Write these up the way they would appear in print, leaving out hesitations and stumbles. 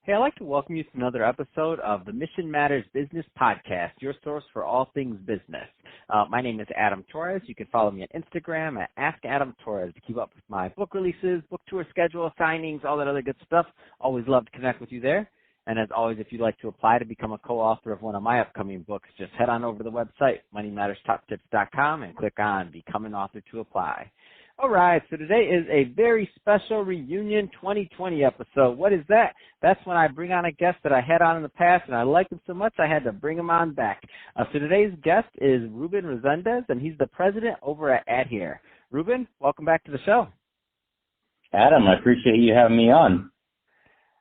Hey, I'd like to welcome you to another episode of the Mission Matters Business Podcast, your source for all things business. My name is Adam Torres. You can follow me on Instagram at AskAdamTorres to keep up with my book releases, book tour schedule, signings, all that other good stuff. Always love to connect with you there. And as always, if you'd like to apply to become a co-author of one of my upcoming books, just head on over to the website, moneymatterstoptips.com, and click on Become an Author to apply. All right, so today is a very special reunion 2020 episode. What is that? That's when I bring on a guest that I had on in the past, and I liked him so much I had to bring him on back. So today's guest is Ruben Resendez, and he's the president over at adHere. Ruben, welcome back to the show. Adam, I appreciate you having me on.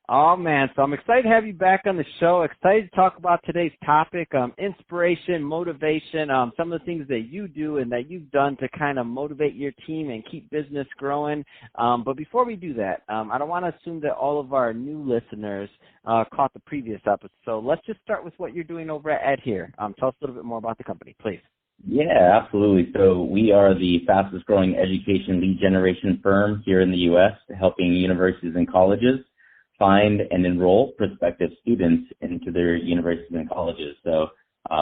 Oh, man, so I'm excited to have you back on the show, excited to talk about today's topic, inspiration, motivation, some of the things that you do and that you've done to kind of motivate your team and keep business growing. But before we do that, I don't want to assume that all of our new listeners caught the previous episode. So let's just start with what you're doing over at adHere. Tell us a little bit more about the company, please. Yeah, absolutely. So we are the fastest growing education lead generation firm here in the U.S., helping universities and colleges find and enroll prospective students into their universities and colleges. So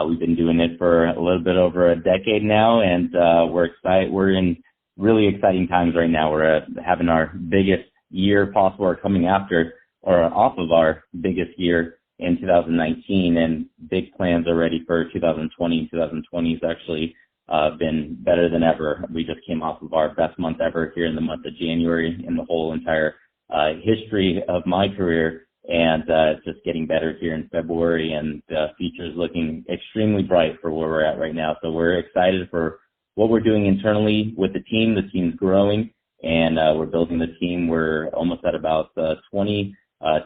we've been doing it for a little bit over a decade now, and we're excited. We're in really exciting times right now. We're having our biggest year possible, or coming after or off of our biggest year in 2019, and big plans already for 2020. 2020 has actually been better than ever. We just came off of our best month ever here in the month of January in the whole entire history of my career, and it's just getting better here in February, and the future is looking extremely bright for where we're at right now. So we're excited for what we're doing internally with the team. The team's growing, and we're building the team. We're almost at about 20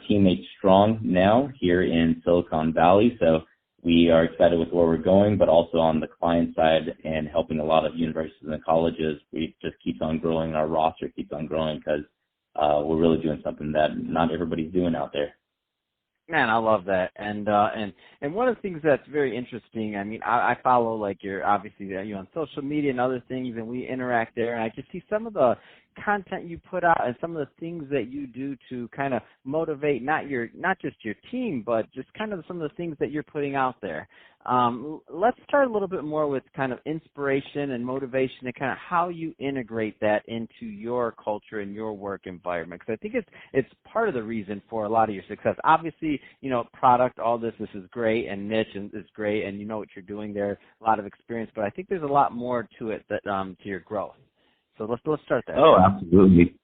teammates strong now here in Silicon Valley. So we are excited with where we're going, but also on the client side and helping a lot of universities and colleges. We just keeps on growing. Our roster keeps on growing because we're really doing something that not everybody's doing out there. Man, I love that. And one of the things that's very interesting, I mean, I follow, like, you're on social media and other things, and we interact there, and I just see some of the content you put out and some of the things that you do to kind of motivate not just your team, but just kind of some of the things that you're putting out there. Let's start a little bit more with kind of inspiration and motivation and kind of how you integrate that into your culture and your work environment. Because I think it's part of the reason for a lot of your success. Obviously, product, all this is great, and niche is great, and you know what you're doing there, a lot of experience. But I think there's a lot more to it that to your growth. So let's start there. Oh, absolutely.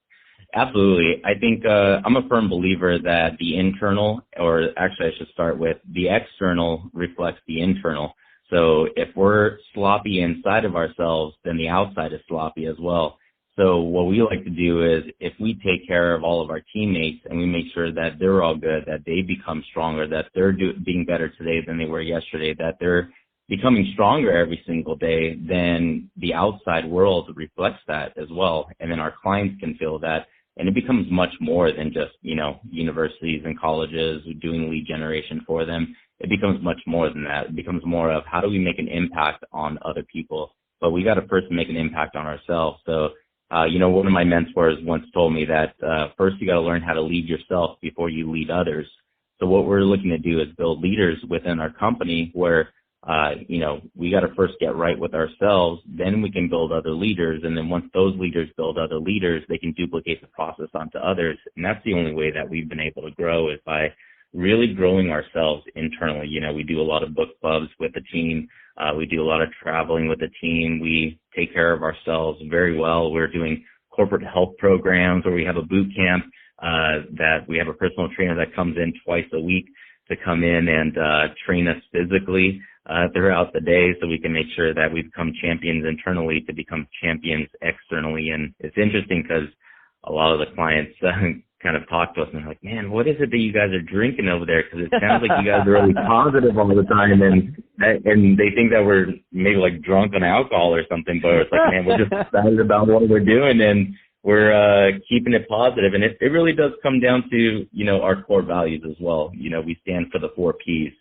Absolutely. I think I'm a firm believer that the internal, or actually I should start with the external reflects the internal. So if we're sloppy inside of ourselves, then the outside is sloppy as well. So what we like to do is if we take care of all of our teammates and we make sure that they're all good, that they become stronger, that they're being better today than they were yesterday, that they're becoming stronger every single day, then the outside world reflects that as well. And then our clients can feel that. And it becomes much more than just, universities and colleges doing lead generation for them. It becomes much more than that. It becomes more of how do we make an impact on other people? But we got to first make an impact on ourselves. So, one of my mentors once told me that first you got to learn how to lead yourself before you lead others. So what we're looking to do is build leaders within our company where we got to first get right with ourselves, then we can build other leaders. And then once those leaders build other leaders, they can duplicate the process onto others. And that's the only way that we've been able to grow is by really growing ourselves internally. We do a lot of book clubs with the team. We do a lot of traveling with the team. We take care of ourselves very well. We're doing corporate health programs where we have a boot camp that we have a personal trainer that comes in twice a week to come in and train us physically throughout the day so we can make sure that we become champions internally to become champions externally. And it's interesting because a lot of the clients kind of talk to us and they're like, man, what is it that you guys are drinking over there? Because it sounds like you guys are really positive all the time. And they think that we're maybe like drunk on alcohol or something, but it's like, man, we're just excited about what we're doing and we're keeping it positive. And it really does come down to, our core values as well. We stand for the 4 Ps,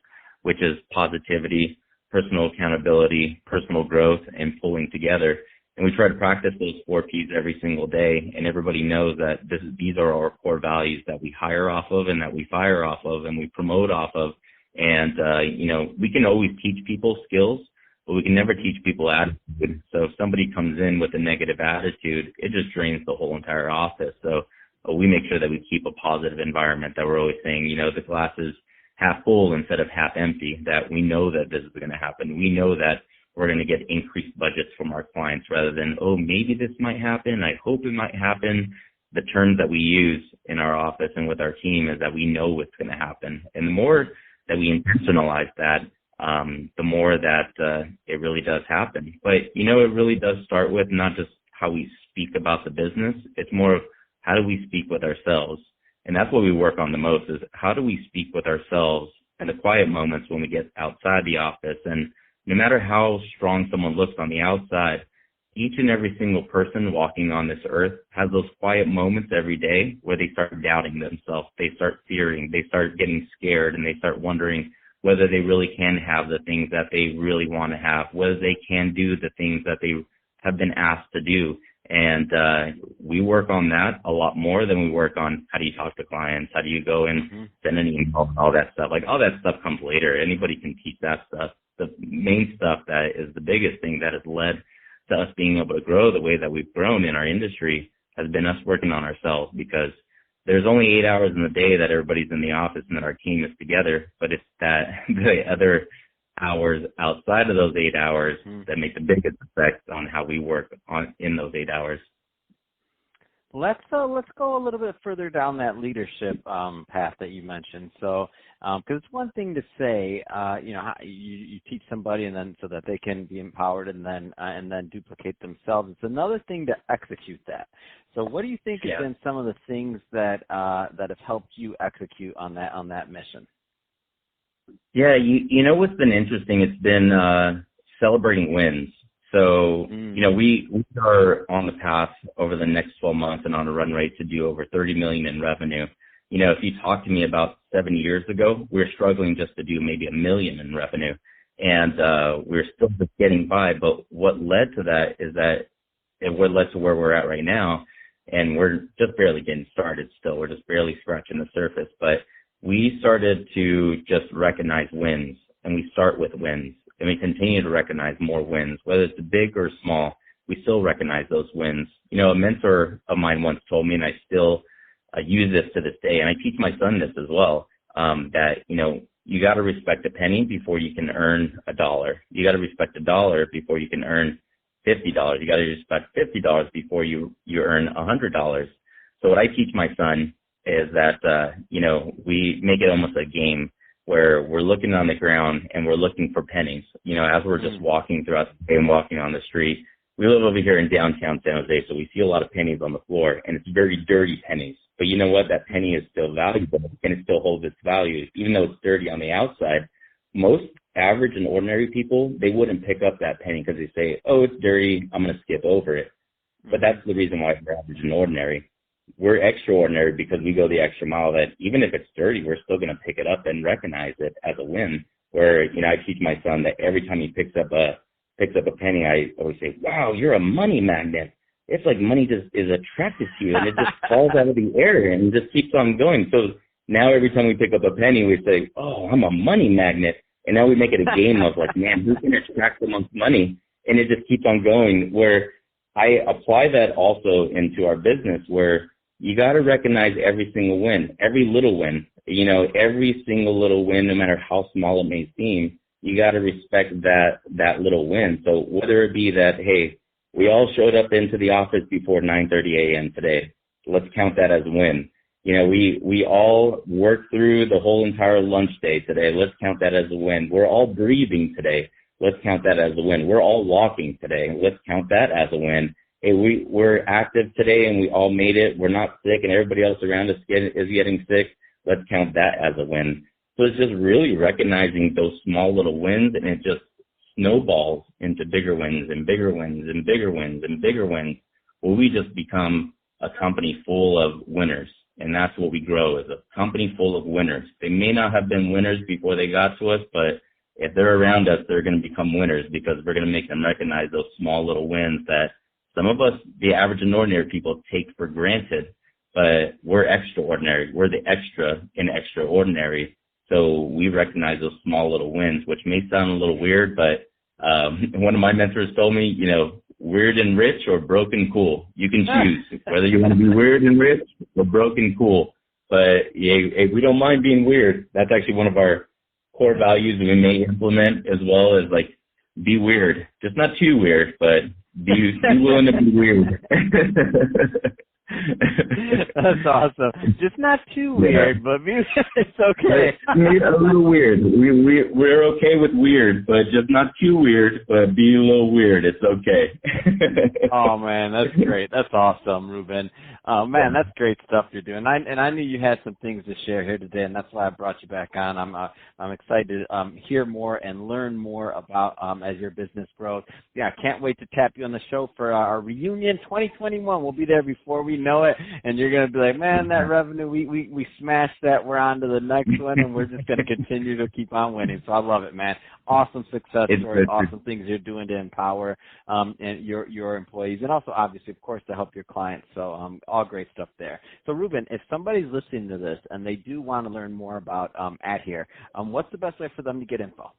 which is positivity, personal accountability, personal growth, and pulling together. And we try to practice those 4Ps every single day, and everybody knows that these are our core values that we hire off of and that we fire off of and we promote off of. And, we can always teach people skills, but we can never teach people attitude. So if somebody comes in with a negative attitude, it just drains the whole entire office. So we make sure that we keep a positive environment, that we're always saying, the glass is half full instead of half empty, that we know that this is going to happen. We know that we're going to get increased budgets from our clients rather than, oh, maybe this might happen. I hope it might happen. The terms that we use in our office and with our team is that we know what's going to happen. And the more that we intentionalize that, the more that it really does happen. But, it really does start with not just how we speak about the business. It's more of how do we speak with ourselves. And that's what we work on the most is how do we speak with ourselves in the quiet moments when we get outside the office. And no matter how strong someone looks on the outside, each and every single person walking on this earth has those quiet moments every day where they start doubting themselves. They start fearing. They start getting scared, and they start wondering whether they really can have the things that they really want to have, whether they can do the things that they have been asked to do. And we work on that a lot more than we work on how do you talk to clients, how do you go and send an email, all that stuff. Like all that stuff comes later. Anybody can teach that stuff. The main stuff that is the biggest thing that has led to us being able to grow the way that we've grown in our industry has been us working on ourselves, because there's only 8 hours in the day that everybody's in the office and that our team is together, but it's that the other hours outside of those 8 hours that make the biggest effect on how we work in those 8 hours. Let's go a little bit further down that leadership path that you mentioned. So, because it's one thing to say, you teach somebody and then so that they can be empowered and then duplicate themselves. It's another thing to execute that. So, what do you think have been some of the things that have helped you execute on that mission? Yeah, what's been interesting? It's been celebrating wins. So, we are on the path over the next 12 months and on a run rate to do over $30 million in revenue. If you talked to me about 7 years ago, we were struggling just to do maybe $1 million in revenue. And we're still just getting by. But what led to that is that what led to where we're at right now, and we're just barely getting started still. We're just barely scratching the surface. But we started to just recognize wins, and we start with wins. And we continue to recognize more wins, whether it's big or small. We still recognize those wins. A mentor of mine once told me, and I still use this to this day, and I teach my son this as well, that, you got to respect a penny before you can earn $1. You got to respect $1 before you can earn $50. You got to respect $50 before you earn $100. So what I teach my son is that, we make it almost a game, where we're looking on the ground and we're looking for pennies. As we're just walking throughout the day and walking on the street. We live over here in downtown San Jose, so we see a lot of pennies on the floor, and it's very dirty pennies. But you know what? That penny is still valuable, and it still holds its value. Even though it's dirty on the outside, most average and ordinary people, they wouldn't pick up that penny because they say, oh, it's dirty, I'm going to skip over it. But that's the reason why we're average and ordinary. We're extraordinary because we go the extra mile, that even if it's dirty, we're still going to pick it up and recognize it as a win. Where, I teach my son that every time he picks up a penny, I always say, wow, you're a money magnet. It's like money just is attracted to you, and it just falls out of the air and just keeps on going. So now every time we pick up a penny, we say, oh, I'm a money magnet. And now we make it a game of like, man, who can attract the most money? And it just keeps on going, where I apply that also into our business, where you got to recognize every single win, every little win, every single little win, no matter how small it may seem. You got to respect that little win. So whether it be that, hey, we all showed up into the office before 9:30 a.m. today, let's count that as a win. We all worked through the whole entire lunch day today. Let's count that as a win. We're all breathing today. Let's count that as a win. We're all walking today. Let's count that as a win. Hey, we're active today and we all made it. We're not sick and everybody else around us is getting sick. Let's count that as a win. So it's just really recognizing those small little wins, and it just snowballs into bigger wins and bigger wins and bigger wins and bigger wins, where we just become a company full of winners. And that's what we grow, as a company full of winners. They may not have been winners before they got to us, but if they're around us, they're going to become winners, because we're going to make them recognize those small little wins that some of us, the average and ordinary people, take for granted, but we're extraordinary. We're the extra in extraordinary. So we recognize those small little wins, which may sound a little weird, but one of my mentors told me, weird and rich or broken cool. You can choose whether you want to be weird and rich or broken cool. But yeah, we don't mind being weird. That's actually one of our core values we may implement, as well as like be weird. Just not too weird, but be willing to be weird. That's awesome. Just not too weird, but it's okay. A little weird. We're okay with weird, but just not too weird, but be a little weird. It's okay. Oh man, that's great. That's awesome, Ruben. Man, that's great stuff you're doing. I knew you had some things to share here today, and that's why I brought you back on. I'm excited to hear more and learn more about as your business grows. Yeah, I can't wait to tap you on the show for our reunion 2021. We'll be there before we know it, and you're going to be like, man, that revenue, we smashed that. We're on to the next one, and we're just going to continue to keep on winning. So I love it, man. Awesome success story, awesome things you're doing to empower and your employees, and also obviously, of course, to help your clients. So all great stuff there. So Ruben, if somebody's listening to this and they do want to learn more about adHere, what's the best way for them to get info?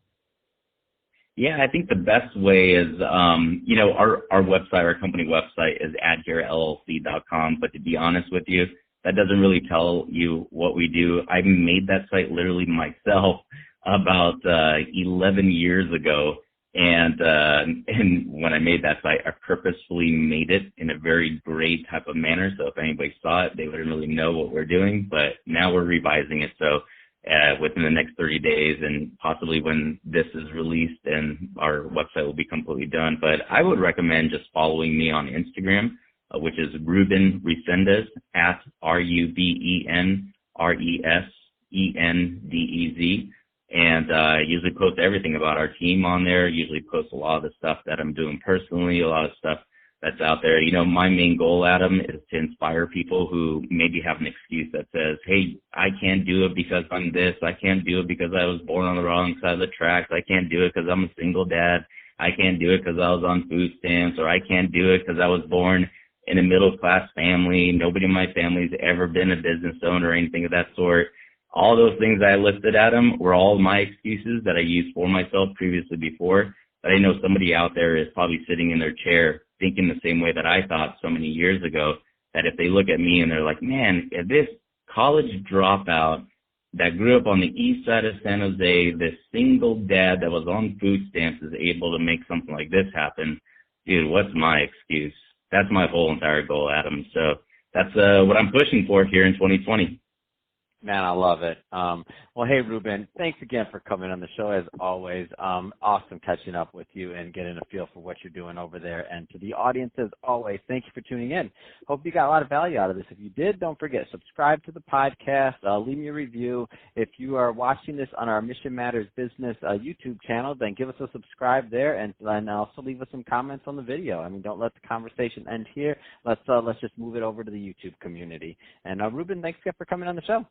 Yeah, I think the best way is, our website, our company website is adHereLLC.com. But to be honest with you, that doesn't really tell you what we do. I made that site literally myself about 11 years ago. And when I made that site, I purposefully made it in a very gray type of manner. So if anybody saw it, they wouldn't really know what we're doing. But now we're revising it. So within the next 30 days, and possibly when this is released, and our website will be completely done. But I would recommend just following me on Instagram, which is Ruben Resendez, at RubenResendez. And I usually post everything about our team on there. Usually post a lot of the stuff that I'm doing personally, a lot of stuff that's out there. My main goal, Adam, is to inspire people who maybe have an excuse that says, hey, I can't do it because I'm this. I can't do it because I was born on the wrong side of the tracks. I can't do it because I'm a single dad. I can't do it because I was on food stamps, or I can't do it because I was born in a middle-class family. Nobody in my family's ever been a business owner or anything of that sort. All those things I listed, Adam, were all my excuses that I used for myself previously before. But I know somebody out there is probably sitting in their chair thinking the same way that I thought so many years ago, that if they look at me and they're like, man, if this college dropout that grew up on the east side of San Jose, this single dad that was on food stamps is able to make something like this happen, dude, what's my excuse? That's my whole entire goal, Adam. So that's what I'm pushing for here in 2020. Man, I love it. Well, hey, Ruben, thanks again for coming on the show, as always. Awesome catching up with you and getting a feel for what you're doing over there. And to the audience, as always, thank you for tuning in. Hope you got a lot of value out of this. If you did, don't forget, subscribe to the podcast, leave me a review. If you are watching this on our Mission Matters Business YouTube channel, then give us a subscribe there, and also leave us some comments on the video. I mean, don't let the conversation end here. Let's just move it over to the YouTube community. And Ruben, thanks again for coming on the show.